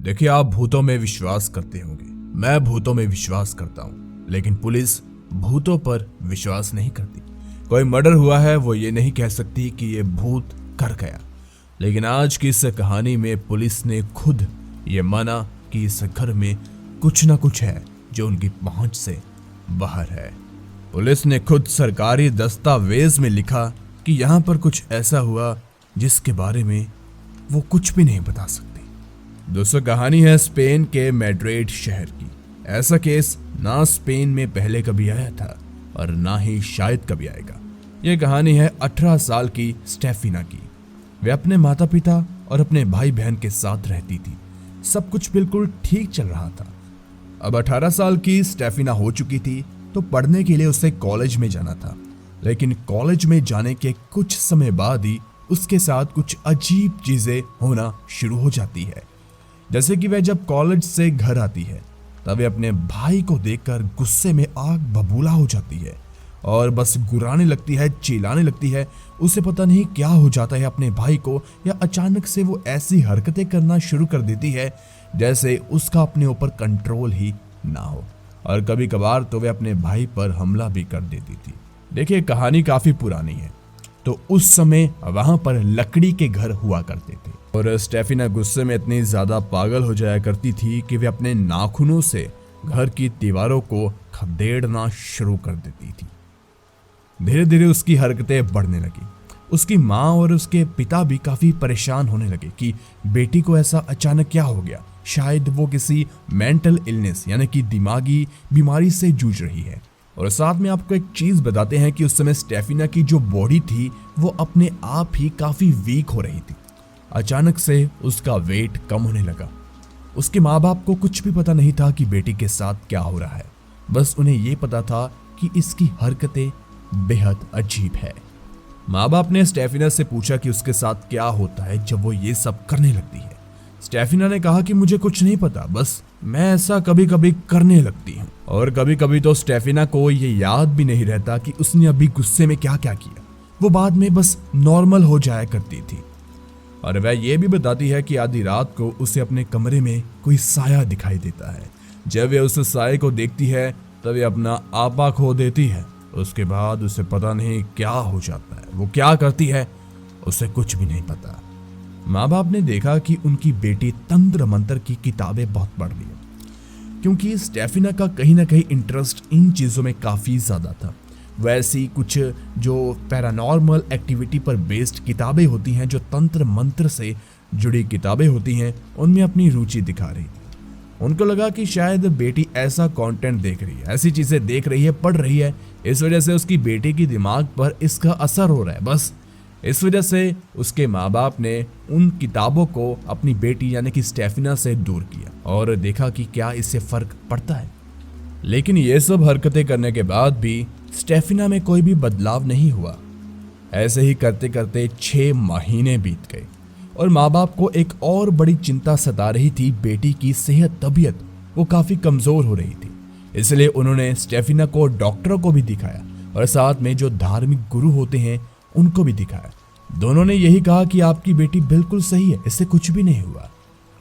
देखिए, आप भूतों में विश्वास करते होंगे, मैं भूतों में विश्वास करता हूँ, लेकिन पुलिस भूतों पर विश्वास नहीं करती। कोई मर्डर हुआ है, वो ये नहीं कह सकती कि ये भूत कर गया। लेकिन आज की इस कहानी में पुलिस ने खुद ये माना कि इस घर में कुछ ना कुछ है जो उनकी पहुंच से बाहर है। पुलिस ने खुद सरकारी दस्तावेज में लिखा कि यहाँ पर कुछ ऐसा हुआ जिसके बारे में वो कुछ भी नहीं बता सकते। दोस्तों, कहानी है स्पेन के मैड्रिड शहर की। ऐसा केस ना स्पेन में पहले कभी आया था और ना ही शायद कभी आएगा। यह कहानी है 18 साल की स्टेफिना की। वे अपने माता पिता और अपने भाई बहन के साथ रहती थी। सब कुछ बिल्कुल ठीक चल रहा था। अब 18 साल की स्टेफिना हो चुकी थी तो पढ़ने के लिए उसे कॉलेज में जाना था। लेकिन कॉलेज में जाने के कुछ समय बाद ही उसके साथ कुछ अजीब चीजें होना शुरू हो जाती है। जैसे कि वह जब कॉलेज से घर आती है तब वे अपने भाई को देखकर गुस्से में आग बबूला हो जाती है और बस गुर्राने लगती है, चिल्लाने लगती है। उसे पता नहीं क्या हो जाता है अपने भाई को, या अचानक से वो ऐसी हरकतें करना शुरू कर देती है जैसे उसका अपने ऊपर कंट्रोल ही ना हो। और कभी कभार तो वे अपने भाई पर हमला भी कर देती थी। देखिए, कहानी काफी पुरानी है, तो उस समय वहां पर लकड़ी के घर हुआ करते थे और स्टेफिना गुस्से में इतनी ज्यादा पागल हो जाया करती थी कि वे अपने नाखूनों से घर की दीवारों को खदेड़ना शुरू कर देती थी। धीरे धीरे उसकी हरकतें बढ़ने लगी। उसकी माँ और उसके पिता भी काफी परेशान होने लगे कि बेटी को ऐसा अचानक क्या हो गया। शायद वो किसी मेंटल इलनेस यानी कि दिमागी बीमारी से जूझ रही है। और साथ में आपको एक चीज बताते हैं कि उस समय स्टेफिना की जो बॉडी थी वो अपने आप ही काफी वीक हो रही थी। अचानक से उसका वेट कम होने लगा। उसके माँ बाप को कुछ भी पता नहीं था कि बेटी के साथ क्या हो रहा है। बस उन्हें ये पता था कि इसकी हरकतें बेहद अजीब है। माँ बाप ने स्टेफिना से पूछा कि उसके साथ क्या होता है जब वो ये सब करने लगती है। स्टेफिना ने कहा कि मुझे कुछ नहीं पता, बस मैं ऐसा कभी कभी करने लगती हूँ। और कभी कभी तो स्टेफिना को ये याद भी नहीं रहता कि उसने अभी गुस्से में क्या क्या किया। वो बाद में बस नॉर्मल हो जाया करती थी। और वह ये भी बताती है कि आधी रात को उसे अपने कमरे में कोई साया दिखाई देता है। जब वह उस साये को देखती है तब वह अपना आपा खो देती है। उसके बाद उसे पता नहीं क्या हो जाता है। वो क्या करती है उसे कुछ भी नहीं पता। माँ बाप ने देखा कि उनकी बेटी तंत्र मंत्र की किताबें बहुत पढ़ रही है, क्योंकि स्टेफिना का कहीं ना कहीं इंटरेस्ट इन चीज़ों में काफ़ी ज़्यादा था। वैसी कुछ जो पैरानॉर्मल एक्टिविटी पर बेस्ड किताबें होती हैं, जो तंत्र मंत्र से जुड़ी किताबें होती हैं, उनमें अपनी रुचि दिखा रही थी। उनको लगा कि शायद बेटी ऐसा कंटेंट देख रही है, ऐसी चीज़ें देख रही है, पढ़ रही है, इस वजह से उसकी बेटी की दिमाग पर इसका असर हो रहा है। बस इस वजह से उसके माँ बाप ने उन किताबों को अपनी बेटी यानी कि स्टेफिना से दूर किया और देखा कि क्या इससे फर्क पड़ता है। लेकिन ये सब हरकतें करने के बाद भी स्टेफिना में कोई भी बदलाव नहीं हुआ। ऐसे ही करते करते 6 महीने बीत गए और माँ बाप को एक और बड़ी चिंता सता रही थी। बेटी की सेहत, तबीयत वो काफी कमजोर हो रही थी। इसलिए उन्होंने स्टेफिना को डॉक्टरों को भी दिखाया और साथ में जो धार्मिक गुरु होते हैं उनको भी दिखाया। दोनों ने यही कहा कि आपकी बेटी बिल्कुल सही है, इससे कुछ भी नहीं हुआ।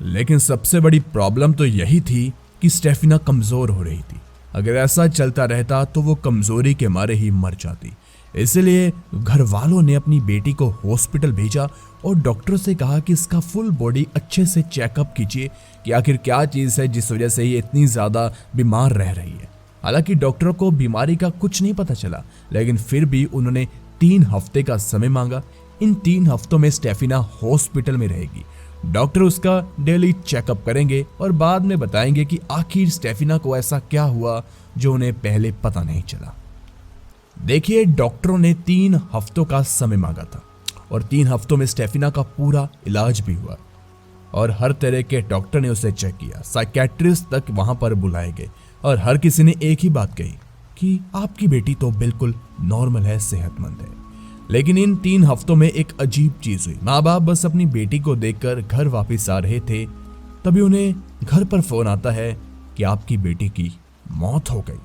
लेकिन सबसे बड़ी प्रॉब्लम तो यही थी कि स्टेफिना कमजोर हो रही थी। अगर ऐसा चलता रहता तो वो कमजोरी के मारे ही मर जाती। इसलिए घर वालों ने अपनी बेटी को हॉस्पिटल भेजा और डॉक्टर से कहा कि इसका फुल बॉडी अच्छे से चेकअप कीजिए कि आखिर क्या चीज़ है जिस वजह से ये इतनी ज़्यादा बीमार रह रही है। हालांकि डॉक्टरों को बीमारी का कुछ नहीं पता चला, लेकिन फिर भी उन्होंने 3 हफ्ते का समय मांगा। इन 3 हफ्तों में स्टेफिना हॉस्पिटल में रहेगी। डॉक्टर उसका डेली चेकअप करेंगे और बाद में बताएंगे कि आखिर स्टेफिना को ऐसा क्या हुआ जो उन्हें पहले पता नहीं चला। देखिए, डॉक्टरों ने 3 हफ्तों का समय मांगा था और 3 हफ्तों में स्टेफिना का पूरा इलाज भी हुआ और हर तरह के डॉक्टर ने उसे चेक किया। साइकेट्रिस्ट तक वहां पर बुलाए गए और हर किसी ने एक ही बात कही कि आपकी बेटी तो बिल्कुल नॉर्मल है, सेहतमंद है। लेकिन इन 3 हफ्तों में एक अजीब चीज हुई। माँ बाप बस अपनी बेटी को देखकर घर वापस आ रहे थे, तभी उन्हें घर पर फोन आता है कि आपकी बेटी की मौत हो गई।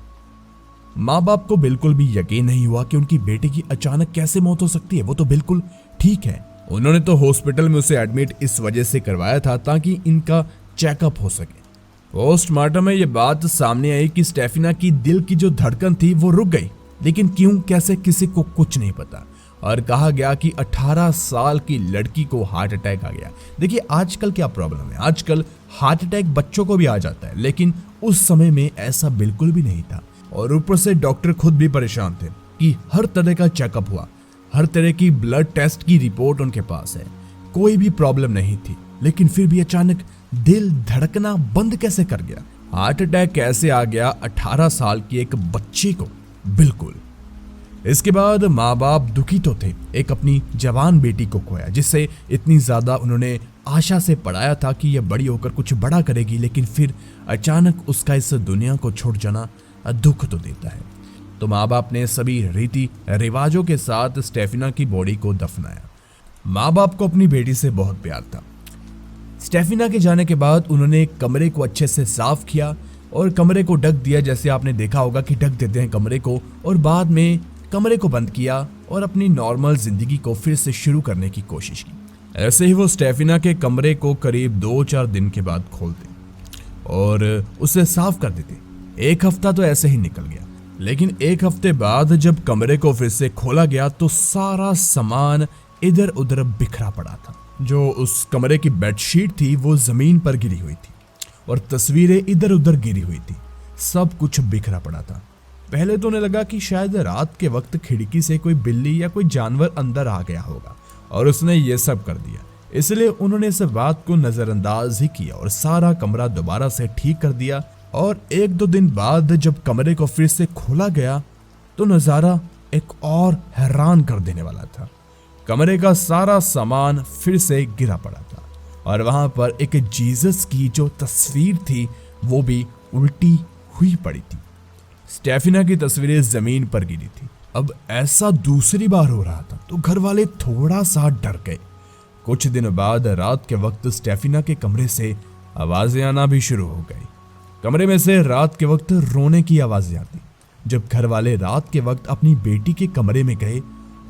माँ बाप को बिल्कुल भी यकीन नहीं हुआ कि उनकी बेटी की अचानक कैसे मौत हो सकती है। वो तो बिल्कुल ठीक है। उन्होंने तो हॉस्पिटल में उसे एडमिट इस वजह से करवाया था ताकि इनका चेकअप हो सके। पोस्टमार्टम में यह बात सामने आई कि स्टेफिना की दिल की जो धड़कन थी वो रुक गई, लेकिन क्यों कैसे किसी को कुछ नहीं पता। और कहा गया कि 18 साल की लड़की को हार्ट अटैक आ गया। देखिए आजकल क्या प्रॉब्लम है, आजकल हार्ट अटैक बच्चों को भी आ जाता है, लेकिन उस समय में ऐसा बिल्कुल भी नहीं था। और ऊपर से डॉक्टर खुद भी परेशान थे कि हर तरह का चेकअप हुआ, हर तरह की ब्लड टेस्ट की रिपोर्ट उनके पास है, कोई भी प्रॉब्लम नहीं थी, लेकिन फिर भी अचानक दिल धड़कना बंद कैसे कर गया, हार्ट अटैक कैसे आ गया 18 साल की एक बच्ची को। बिल्कुल। इसके बाद माँ बाप दुखी तो थे, एक अपनी जवान बेटी को खोया जिससे इतनी ज्यादा उन्होंने आशा से पढ़ाया था कि यह बड़ी होकर कुछ बड़ा करेगी, लेकिन फिर अचानक उसका इस दुनिया को छोड़ जाना दुख तो देता है। तो माँ बाप ने सभी रीति रिवाजों के साथ स्टेफिना की बॉडी को दफनाया। माँ बाप को अपनी बेटी से बहुत प्यार था। स्टेफिना के जाने के बाद उन्होंने कमरे को अच्छे से साफ किया और कमरे को ढक दिया, जैसे आपने देखा होगा कि ढक देते हैं कमरे को, और बाद में कमरे को बंद किया और अपनी नॉर्मल जिंदगी को फिर से शुरू करने की कोशिश की। ऐसे ही वो स्टेफिना के कमरे को करीब 2-4 दिन के बाद खोलते और उसे साफ कर देते। एक हफ्ता तो ऐसे ही निकल गया, लेकिन एक हफ्ते बाद जब कमरे को फिर से खोला गया तो सारा सामान इधर उधर बिखरा पड़ा था। जो उस कमरे की बेडशीट थी वो जमीन पर गिरी हुई थी और तस्वीरें इधर उधर गिरी हुई थी, सब कुछ बिखरा पड़ा था। पहले तो उन्हें लगा कि शायद रात के वक्त खिड़की से कोई बिल्ली या कोई जानवर अंदर आ गया होगा और उसने ये सब कर दिया, इसलिए उन्होंने इस बात को नजरअंदाज ही किया और सारा कमरा दोबारा से ठीक कर दिया। और 1-2 दिन बाद जब कमरे को फिर से खोला गया तो नजारा एक और हैरान कर देने वाला था। कमरे का सारा सामान फिर से गिरा पड़ा था और वहां पर एक जीसस की जो तस्वीर थी वो भी उल्टी हुई पड़ी थी। स्टेफिना की तस्वीरें जमीन पर गिरी थी। अब ऐसा दूसरी बार हो रहा था तो घर वाले थोड़ा सा डर गए। कुछ दिन बाद रात के वक्त स्टेफिना के कमरे से आवाजें आना भी शुरू हो गई। कमरे में से रात के वक्त रोने की आवाजें आती। जब घर वाले रात के वक्त अपनी बेटी के कमरे में गए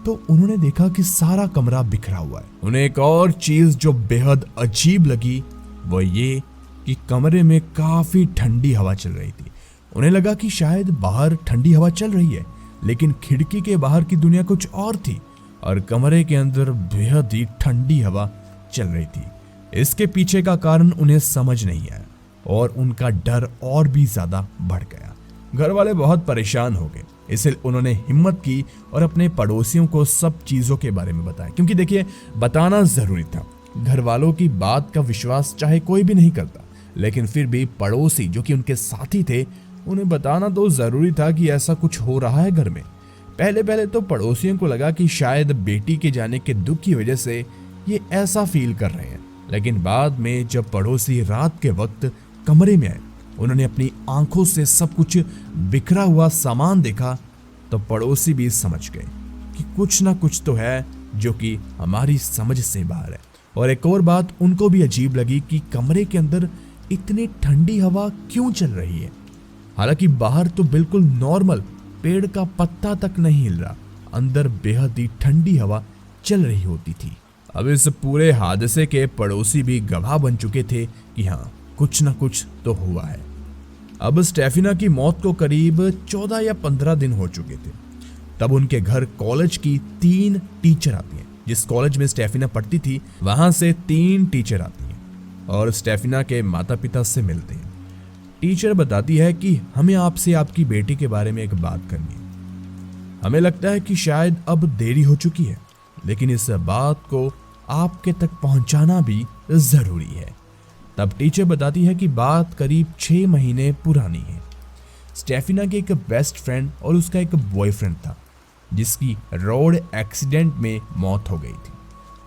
तो उन्होंने देखा कि सारा कमरा बिखरा हुआ है। उन्हें एक और चीज जो बेहद अजीब लगी वो ये कि कमरे में काफी ठंडी हवा चल रही थी। उन्हें लगा कि शायद बाहर ठंडी हवा चल रही है, लेकिन खिड़की के बाहर की दुनिया कुछ और थी और कमरे के अंदर बेहद ही ठंडी हवा चल रही थी। इसके पीछे का कारण उन्हें समझ नहीं आया और उनका डर और भी ज्यादा बढ़ गया। घर वाले बहुत परेशान हो गए, इसलिए उन्होंने हिम्मत की और अपने पड़ोसियों को सब चीजों के बारे में बताया, क्योंकि देखिए बताना जरूरी था। घर वालों की बात का विश्वास चाहे कोई भी नहीं करता, लेकिन फिर भी पड़ोसी जो कि उनके साथी थे उन्हें बताना तो जरूरी था कि ऐसा कुछ हो रहा है घर में। पहले तो पड़ोसियों को लगा कि शायद बेटी के जाने के दुख की वजह से ये ऐसा फील कर रहे हैं, लेकिन बाद में जब पड़ोसी रात के वक्त कमरे में आए, उन्होंने अपनी आंखों से सब कुछ बिखरा हुआ सामान देखा तो पड़ोसी भी समझ गए कि कुछ ना कुछ तो है जो कि हमारी समझ से बाहर है। और एक और बात उनको भी अजीब लगी कि कमरे के अंदर इतनी ठंडी हवा क्यों चल रही है। हालांकि बाहर तो बिल्कुल नॉर्मल, पेड़ का पत्ता तक नहीं हिल रहा, अंदर बेहद ही ठंडी हवा चल रही होती थी। अब इस पूरे हादसे के पड़ोसी भी गवाह बन चुके थे कि हाँ कुछ ना कुछ तो हुआ है। अब स्टेफिना की मौत को करीब 14 या 15 दिन हो चुके थे। तब उनके घर कॉलेज की 3 टीचर आती हैं। जिस कॉलेज में स्टेफिना पढ़ती थी वहां से 3 टीचर आती हैं और स्टेफिना के माता पिता से मिलते हैं। टीचर बताती है कि हमें आपसे आपकी बेटी के बारे में एक बात करनी है। हमें लगता है कि शायद अब देरी हो चुकी है, लेकिन इस बात को आपके तक पहुंचाना भी जरूरी है। तब टीचर बताती है कि बात करीब 6 महीने पुरानी है। स्टेफिना के एक बेस्ट फ्रेंड और उसका एक बॉयफ्रेंड था जिसकी रोड एक्सीडेंट में मौत हो गई थी।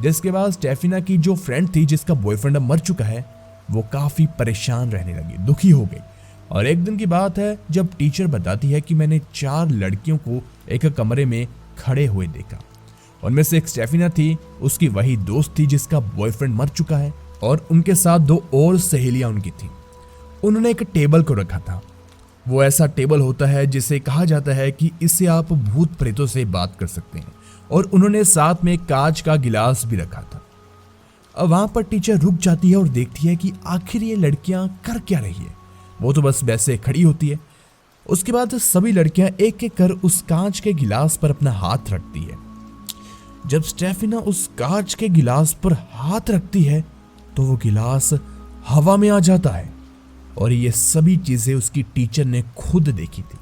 जिसके बाद स्टेफिना की जो फ्रेंड थी जिसका बॉयफ्रेंड अब मर चुका है वो काफी परेशान रहने लगी, दुखी हो गई। और एक दिन की बात है जब टीचर बताती है कि मैंने 4 लड़कियों को एक कमरे में खड़े हुए देखा। उनमें से एक स्टेफिना थी, उसकी वही दोस्त थी जिसका बॉयफ्रेंड मर चुका है, और उनके साथ 2 और सहेलियां उनकी थी। उन्होंने एक टेबल को रखा था। वो ऐसा टेबल होता है जिसे कहा जाता है कि इससे आप भूत प्रेतों से बात कर सकते हैं, और उन्होंने साथ में कांच का गिलास भी रखा था। अब वहां पर टीचर रुक जाती है और देखती है कि आखिर ये लड़कियां कर क्या रही है। वो तो बस वैसे खड़ी होती है। उसके बाद सभी लड़कियां एक एक कर उस कांच के गिलास पर अपना हाथ रखती है। जब स्टेफिना उस कांच के गिलास पर हाथ रखती है तो वो गिलास हवा में आ जाता है और ये सभी चीजें उसकी टीचर ने खुद देखी थी।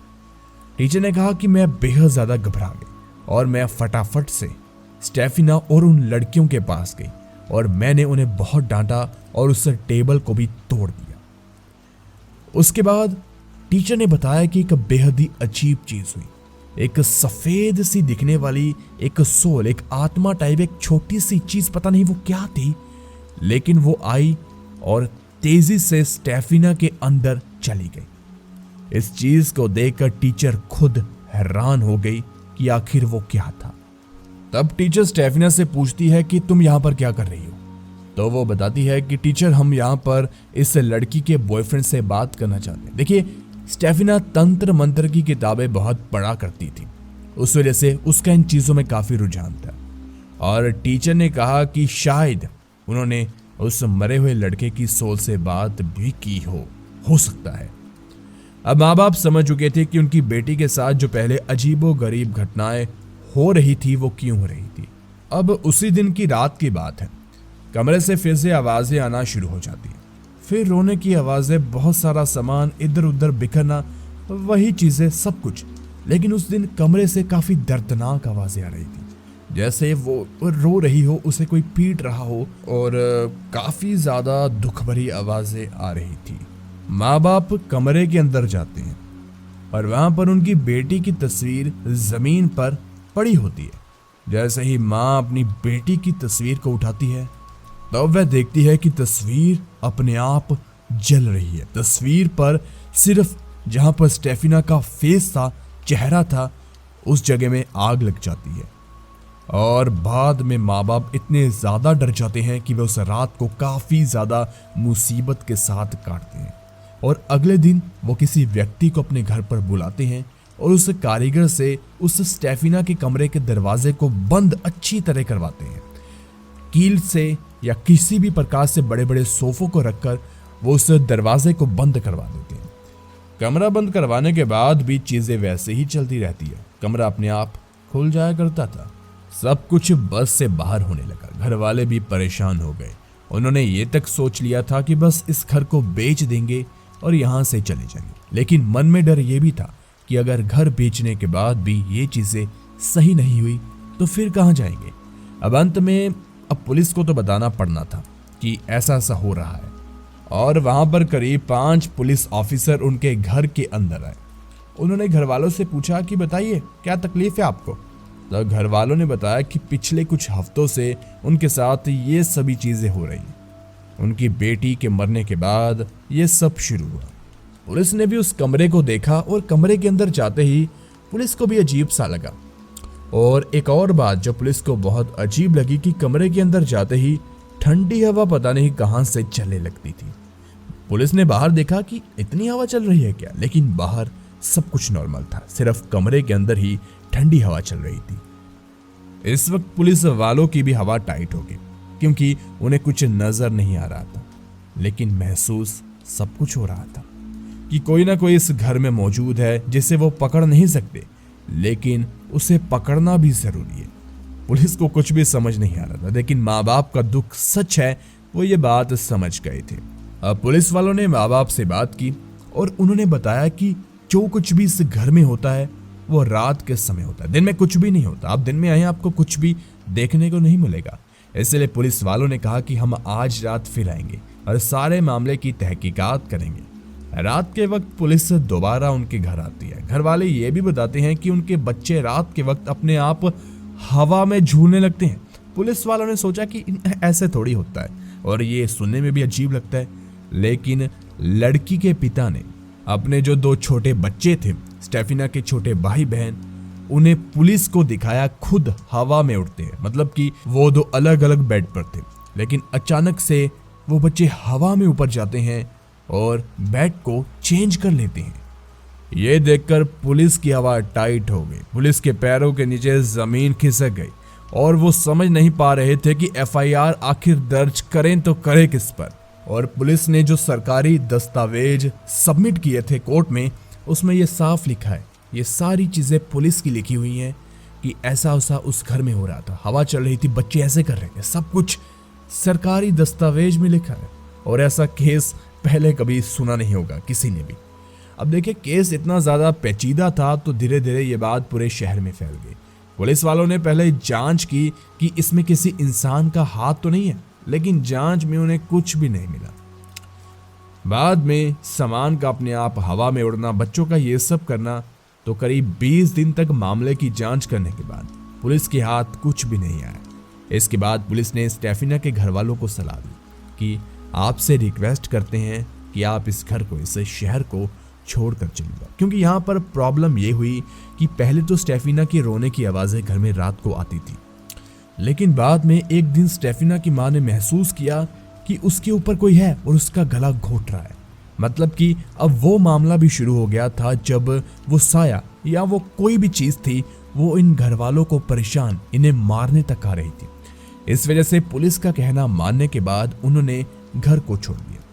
टीचर ने कहा कि मैं बेहद ज्यादा घबरा गई और मैं फटाफट से स्टेफिना और उन लड़कियों के पास गई और मैंने उन्हें बहुत डांटा और उस टेबल को भी तोड़ दिया। उसके बाद टीचर ने बताया कि एक बेहद ही अजीब चीज हुई। एक सफेद सी दिखने वाली एक सोल, एक आत्मा टाइप, एक छोटी सी चीज, पता नहीं वो क्या थी, लेकिन वो आई और तेजी से स्टेफिना के अंदर चली गई। इस चीज को देखकर टीचर खुद हैरान हो गई कि आखिर वो क्या था। तब टीचर स्टेफिना से पूछती है कि तुम यहां पर क्या कर रही हो। तो वो बताती है कि टीचर, हम यहां पर इस लड़की के बॉयफ्रेंड से बात करना चाहते हैं। देखिए, स्टेफिना तंत्र मंत्र की किताबें बहुत पढ़ा करती थी, उस वजह से उसका इन चीजों में काफी रुझान था। और टीचर ने कहा कि शायद उन्होंने उस मरे हुए लड़के की सोल से बात भी की हो सकता है। अब माँ बाप समझ चुके थे कि उनकी बेटी के साथ जो पहले अजीबोगरीब घटनाएं हो रही थी वो क्यों हो रही थी। अब उसी दिन की रात की बात है। कमरे से फिर से आवाजें आना शुरू हो जाती है, फिर रोने की आवाजें, बहुत सारा सामान इधर उधर बिखरना, वही चीजें, सब कुछ। लेकिन उस दिन कमरे से काफी दर्दनाक आवाजें आ रही थी, जैसे वो रो रही हो, उसे कोई पीट रहा हो, और काफी ज्यादा दुख भरी आवाजें आ रही थी। माँ बाप कमरे के अंदर जाते हैं और वहां पर उनकी बेटी की तस्वीर जमीन पर पड़ी होती है। जैसे ही माँ अपनी बेटी की तस्वीर को उठाती है तब वह देखती है कि तस्वीर अपने आप जल रही है। तस्वीर पर सिर्फ जहां पर स्टेफिना का फेस था, चेहरा था, उस जगह में आग लग जाती है। और बाद में माँ बाप इतने ज्यादा डर जाते हैं कि वे उस रात को काफी ज्यादा मुसीबत के साथ काटते हैं और अगले दिन वो किसी व्यक्ति को अपने घर पर बुलाते हैं और उस कारीगर से उस स्टेफिना के कमरे के दरवाजे को बंद अच्छी तरह करवाते हैं। कील से या किसी भी प्रकार से बड़े बड़े सोफों को रखकर वो उस दरवाजे को बंद करवा देते हैं। कमरा बंद करवाने के बाद भी चीजें वैसे ही चलती रहती है। कमरा अपने आप खुल जाया करता था। सब कुछ बस से बाहर होने लगा। घर वाले भी परेशान हो गए। उन्होंने ये तक सोच लिया था कि बस इस घर को बेच देंगे और यहाँ से चले जाएंगे, लेकिन मन में डर ये भी था कि अगर घर बेचने के बाद भी ये चीजें सही नहीं हुई तो फिर कहाँ जाएंगे। अब अंत में अब पुलिस को तो बताना पड़ना था कि ऐसा ऐसा हो रहा है, और वहां पर करीब 5 पुलिस ऑफिसर उनके घर के अंदर आए। उन्होंने घर वालों से पूछा कि बताइए क्या तकलीफ है आपको। तो घर वालों ने बताया कि पिछले कुछ हफ्तों से उनके साथ ये सभी चीजें हो रही। उनकी बेटी के मरने के बाद ये सब शुरू हुआ। पुलिस ने भी उस कमरे को देखा और कमरे के अंदर जाते ही पुलिस को भी अजीब सा लगा। और एक और बात जो पुलिस को बहुत अजीब लगी कि कमरे के अंदर जाते ही ठंडी हवा पता नहीं कहां से चलने लगती थी। पुलिस ने बाहर देखा कि इतनी हवा चल रही है क्या, लेकिन बाहर सब कुछ नॉर्मल था, सिर्फ कमरे के अंदर ही ठंडी हवा चल रही थी। इस वक्त पुलिस वालों की भी हवा टाइट हो गई क्योंकि उन्हें कुछ नजर नहीं आ रहा था, लेकिन महसूस सब कुछ हो रहा था कि कोई ना कोई इस घर में मौजूद है जिसे वो पकड़ नहीं सकते, लेकिन उसे पकड़ना भी जरूरी है। पुलिस को कुछ भी समझ नहीं आ रहा था, लेकिन माँ बाप का दुख सच है वो ये बात समझ गए थे। अब पुलिस वालों ने माँ बाप से बात की और उन्होंने बताया कि जो कुछ भी इस घर में होता है वो रात के समय होता है, दिन में कुछ भी नहीं होता। आप दिन में आए आपको कुछ भी देखने को नहीं मिलेगा। इसलिए पुलिस वालों ने कहा कि हम आज रात फिर आएंगे और सारे मामले की तहकीकात करेंगे। रात के वक्त पुलिस दोबारा उनके घर आती है। घर वाले ये भी बताते हैं कि उनके बच्चे रात के वक्त अपने आप हवा में झूलने लगते हैं। पुलिस वालों ने सोचा कि ऐसे थोड़ी होता है और ये सुनने में भी अजीब लगता है, लेकिन लड़की के पिता ने अपने जो 2 छोटे बच्चे थे, स्टेफिना के छोटे भाई बहन, उन्हें पुलिस को दिखाया खुद हवा में उड़ते हैं। मतलब कि वो 2 अलग अलग बेड पर थे, लेकिन अचानक से वो बच्चे हवा में ऊपर जाते हैं और बेड को चेंज कर लेते हैं। ये देखकर पुलिस की हवा टाइट हो गई। पुलिस के पैरों के नीचे जमीन खिसक गई और वो समझ नहीं पा रहे थे कि एफआईआर आखिर दर्ज करें तो करें किस पर। और पुलिस ने जो सरकारी दस्तावेज सबमिट किए थे कोर्ट में, उसमें ये साफ लिखा है, ये सारी चीजें पुलिस की लिखी हुई हैं कि ऐसा वैसा उस घर में हो रहा था, हवा चल रही थी, बच्चे ऐसे कर रहे थे, सब कुछ सरकारी दस्तावेज में लिखा है। और ऐसा केस पहले कभी सुना नहीं होगा किसी ने भी। अब देखिए, केस इतना ज्यादा पेचीदा था तो धीरे धीरे ये बात पूरे शहर में फैल गई। पुलिस वालों ने पहले जांच की कि इसमें किसी इंसान का हाथ तो नहीं है, लेकिन जांच में उन्हें कुछ भी नहीं मिला। बाद में सामान का अपने आप हवा में उड़ना, बच्चों का ये सब करना, तो करीब 20 दिन तक मामले की जांच करने के बाद पुलिस के हाथ कुछ भी नहीं आया। इसके बाद पुलिस ने स्टेफिना के घर वालों को सलाह दी कि आपसे रिक्वेस्ट करते हैं कि आप इस घर को, इस शहर को छोड़कर चले जाओ, क्योंकि यहाँ पर प्रॉब्लम ये हुई कि पहले तो स्टेफिना की रोने की आवाजें घर में रात को आती थी, लेकिन बाद में एक दिन स्टेफिना की मां ने महसूस किया कि उसके ऊपर कोई है और उसका गला घोट रहा है। मतलब कि अब वो मामला भी शुरू हो गया था जब वो साया या वो कोई भी चीज थी, वो इन घर वालों को परेशान, इन्हें मारने तक आ रही थी। इस वजह से पुलिस का कहना मानने के बाद उन्होंने घर को छोड़ दिया।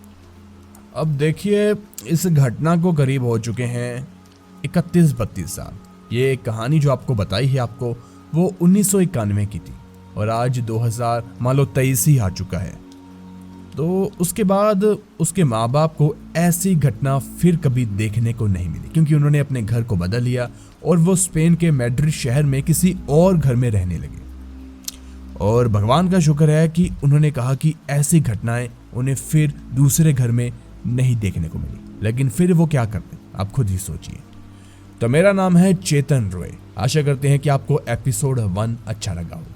अब देखिए, इस घटना को करीब हो चुके हैं 31-32 साल। ये कहानी जो आपको बताई है आपको, वो 1991 की थी और आज 2023 ही आ चुका है। तो उसके बाद उसके माँ बाप को ऐसी घटना फिर कभी देखने को नहीं मिली, क्योंकि उन्होंने अपने घर को बदल लिया और वो स्पेन के मैड्रिड शहर में किसी और घर में रहने लगे। और भगवान का शुक्र है कि उन्होंने कहा कि ऐसी घटनाएं उन्हें फिर दूसरे घर में नहीं देखने को मिली, लेकिन फिर वो क्या करते, आप खुद ही सोचिए। तो मेरा नाम है चेतन रॉय। आशा करते हैं कि आपको एपिसोड 1 अच्छा लगा हो।